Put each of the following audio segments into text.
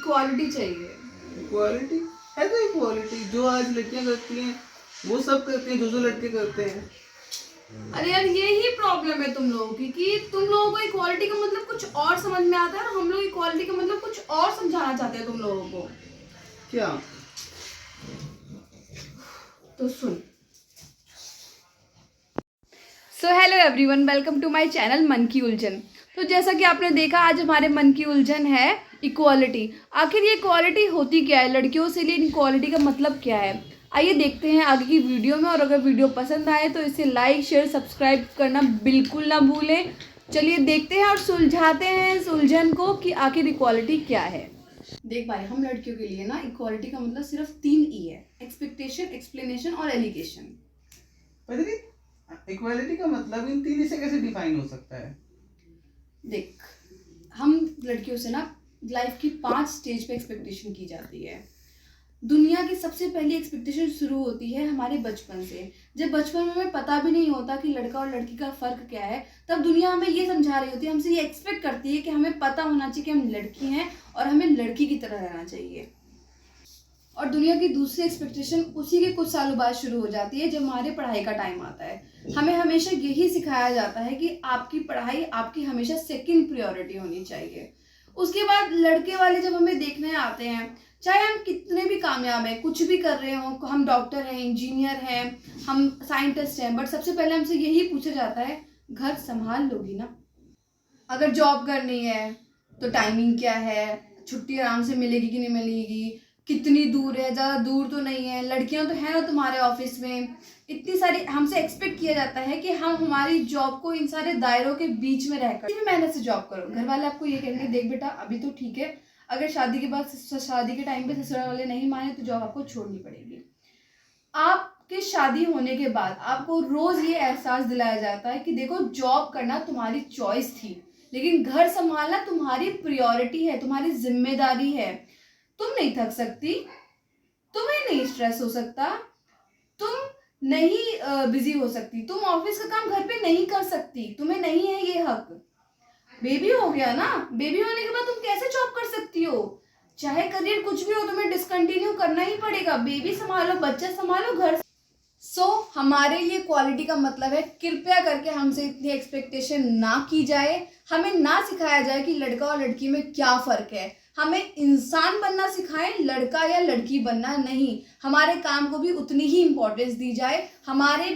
Equality चाहिए। Equality है तो इक्वालिटी जो आज लड़कियां करती हैं वो सब करती हैं, जो लड़के करते हैं। अरे यार यही प्रॉब्लम है तुम लोगों की कि तुम लोगों को इक्वालिटी का मतलब कुछ और समझ में आता है और हम लोग इक्वालिटी का मतलब कुछ और समझाना चाहते हैं तुम लोगों को। क्या? तो सुन। So hello everyone, welcome to my channel मन की उलझन। तो जैसा कि आपने देखा, आज हमारे मन की उलझन है इक्वालिटी। आखिर ये इक्वालिटी होती क्या है, लड़कियों से लिए इक्वालिटी का मतलब क्या है, आइए देखते हैं आगे की वीडियो में। और अगर वीडियो पसंद आए तो इसे लाइक शेयर सब्सक्राइब करना बिल्कुल ना भूलें। चलिए देखते हैं और सुलझाते हैं इस उलझन को कि आखिर इक्वालिटी क्या है। देख भाई, हम लड़कियों के लिए ना इक्वालिटी का मतलब सिर्फ 3 ई है: एक्सपेक्टेशन, एक्सप्लेनेशन और एलिगेशन। इक्वालिटी का मतलब इन तीन से कैसे डिफाइन हो सकता है? देख, हम लड़कियों से ना लाइफ की 5 स्टेज पे एक्सपेक्टेशन की जाती है। दुनिया की सबसे पहली एक्सपेक्टेशन शुरू होती है हमारे बचपन से। जब बचपन में हमें पता भी नहीं होता कि लड़का और लड़की का फ़र्क क्या है, तब दुनिया हमें ये समझा रही होती है, हमसे ये एक्सपेक्ट करती है कि हमें पता होना चाहिए कि हम लड़की हैं और हमें लड़की की तरह रहना चाहिए। और दुनिया की दूसरी एक्सपेक्टेशन उसी के कुछ सालों बाद शुरू हो जाती है, जब हमारे पढ़ाई का टाइम आता है। हमें हमेशा यही सिखाया जाता है कि आपकी पढ़ाई आपकी हमेशा सेकंड प्रायोरिटी होनी चाहिए। उसके बाद लड़के वाले जब हमें देखने आते हैं, चाहे हम कितने भी कामयाब हैं, कुछ भी कर रहे हो, हम डॉक्टर हैं, इंजीनियर हैं, हम साइंटिस्ट हैं, बट सबसे पहले हमसे यही पूछा जाता है, घर संभाल लोगी ना? अगर जॉब करनी है तो टाइमिंग क्या है, छुट्टी आराम से मिलेगी कि नहीं मिलेगी, कितनी दूर है, ज़्यादा दूर तो नहीं है, लड़कियां तो हैं ना तुम्हारे ऑफिस में। इतनी सारी हमसे एक्सपेक्ट किया जाता है कि हम हमारी जॉब को इन सारे दायरों के बीच में रहकर भी मेहनत से जॉब करो। घर वाले आपको ये कहेंगे, देख बेटा अभी तो ठीक है, अगर शादी के बाद शादी के टाइम पे ससुराल वाले नहीं माने तो जॉब आपको छोड़नी पड़ेगी। आपके शादी होने के बाद आपको रोज ये एहसास दिलाया जाता है कि देखो, जॉब करना तुम्हारी चॉइस थी, लेकिन घर संभालना तुम्हारी प्रायोरिटी है, तुम्हारी जिम्मेदारी है। तुम नहीं थक सकती, तुम्हें नहीं स्ट्रेस हो सकता, तुम नहीं बिजी हो सकती, तुम ऑफिस का काम घर पे नहीं कर सकती, तुम्हें नहीं है ये हक। बेबी हो गया ना, बेबी होने के बाद तुम कैसे जॉब कर सकती हो? चाहे करियर कुछ भी हो, तुम्हें डिसकंटिन्यू करना ही पड़ेगा। बेबी संभालो, बच्चा संभालो, घर। हमारे लिए क्वालिटी का मतलब है, कृपया करके हमसे इतनी एक्सपेक्टेशन ना की जाए, हमें ना सिखाया जाए कि लड़का और लड़की में क्या फ़र्क है। हमें इंसान बनना सिखाएं, लड़का या लड़की बनना नहीं। हमारे काम को भी उतनी ही इम्पोर्टेंस दी जाए, हमारे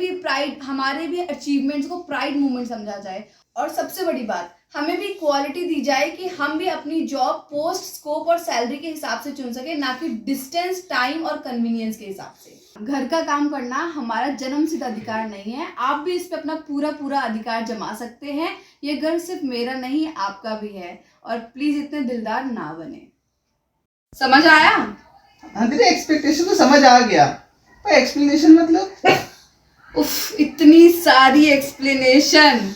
भी अचीवमेंट्स को प्राइड मूवमेंट समझा जाए। और सबसे बड़ी बात, हमें भी क्वालिटी दी जाए कि हम भी अपनी जॉब पोस्ट, स्कोप और सैलरी के हिसाब से चुन सके, ना कि डिस्टेंस, टाइम और कन्वीनियंस के हिसाब से। घर का काम करना हमारा जन्मसिद्ध अधिकार नहीं है, आप भी इस पे अपना पूरा अधिकार जमा सकते हैं। ये घर सिर्फ मेरा नहीं, आपका भी है। और प्लीज इतने दिलदार ना बने। समझ आया? हाँ, तेरे एक्सपेक्टेशन तो समझ आ गया, पर एक्सप्लेनेशन मतलब उफ, इतनी सारी एक्सप्लेनेशन।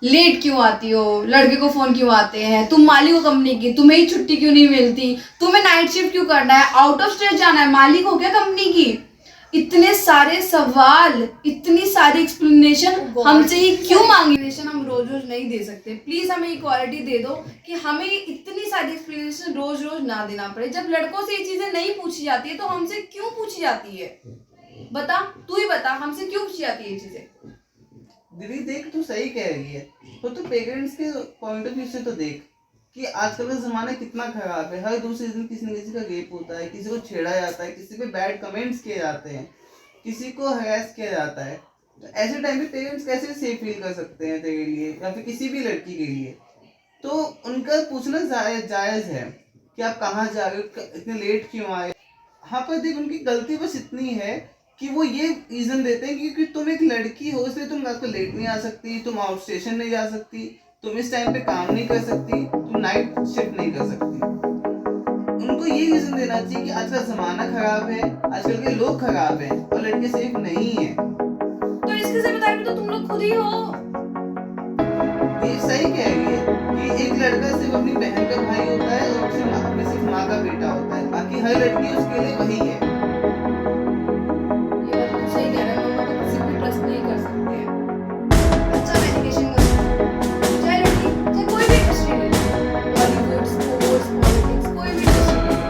लेट क्यों आती हो, लड़के को फोन क्यों आते हैं, तुम मालिक हो कंपनी की, तुम्हें ही छुट्टी क्यों नहीं मिलती, तुम्हें नाइट शिफ्ट क्यों करना है, आउट ऑफ स्टेट जाना है, मालिक हो क्या कंपनी की? इतने सारे सवाल, इतनी सारी एक्सप्लेनेशन हमसे ही क्यों मांगी? हम रोज रोज नहीं दे सकते। प्लीज हमें इक्वालिटी दे दो कि हमें इतनी सारी एक्सप्लेनेशन रोज रोज ना देना पड़े। जब लड़कों से ये चीजें नहीं पूछी जाती है तो हमसे क्यों पूछी जाती है? बता, तू ही बता, हमसे क्यों पूछी जाती है ये चीजें? दीदी देख, तू सही कह रही है, तो पेरेंट्स के पॉइंट ऑफ व्यू से तो देख कि आजकल का जमाना कितना खराब है। हर दूसरे दिन किसी न किसी का रेप होता है, किसी को छेड़ा जाता है, किसी पे बैड कमेंट्स किए जाते हैं, किसी को हरास किया जाता है। तो ऐसे टाइम पे पेरेंट्स कैसे सेफ फील कर सकते हैं तेरे लिए या फिर किसी भी लड़की के लिए? तो उनका पूछना जायज़ है कि आप कहाँ जा रहे हो, इतने लेट क्यों आए। हाँ, पर देख, उनकी गलती बस इतनी है कि वो ये रीज़न देते हैं क्योंकि तुम एक लड़की हो, इसलिए तुम रात को लेट नहीं आ सकती, तुम आउट स्टेशन नहीं जा सकती, तुम इस टाइम पे काम नहीं कर सकती, तुम नाइट शिफ्ट नहीं कर सकती। उनको ये रीज़न देना चाहिए कि आज का ज़माना खराब है, आजकल के लोग खराब हैं और लड़के सेफ नहीं हैं। तो इसकी जिम्मेदारी भी तो तुम लोग खुद ही हो। ये सही कह रही है कि एक लड़का सिर्फ अपनी बहन का भाई होता है और सिर्फ माँ का बेटा होता है, बाकी हर लड़की उसके लिए वही है। ये बात तो सही कह रहा है, मम्मा तो किसी पे ट्रस्ट नहीं कर सकते हैं। अच्छा मेडिकेशन करो, चाहे लड़की, चाहे कोई भी इंडस्ट्री ले लो, बॉलीवुड, स्पोर्ट्स, पॉलिटिक्स, कोई भी इंडस्ट्री ले लो।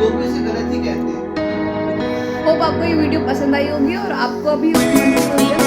लोग भी उसे गलत ही कहते हैं। होप आपको ये वीडियो पसंद आई होगी और आपको अभी उस मंत्र को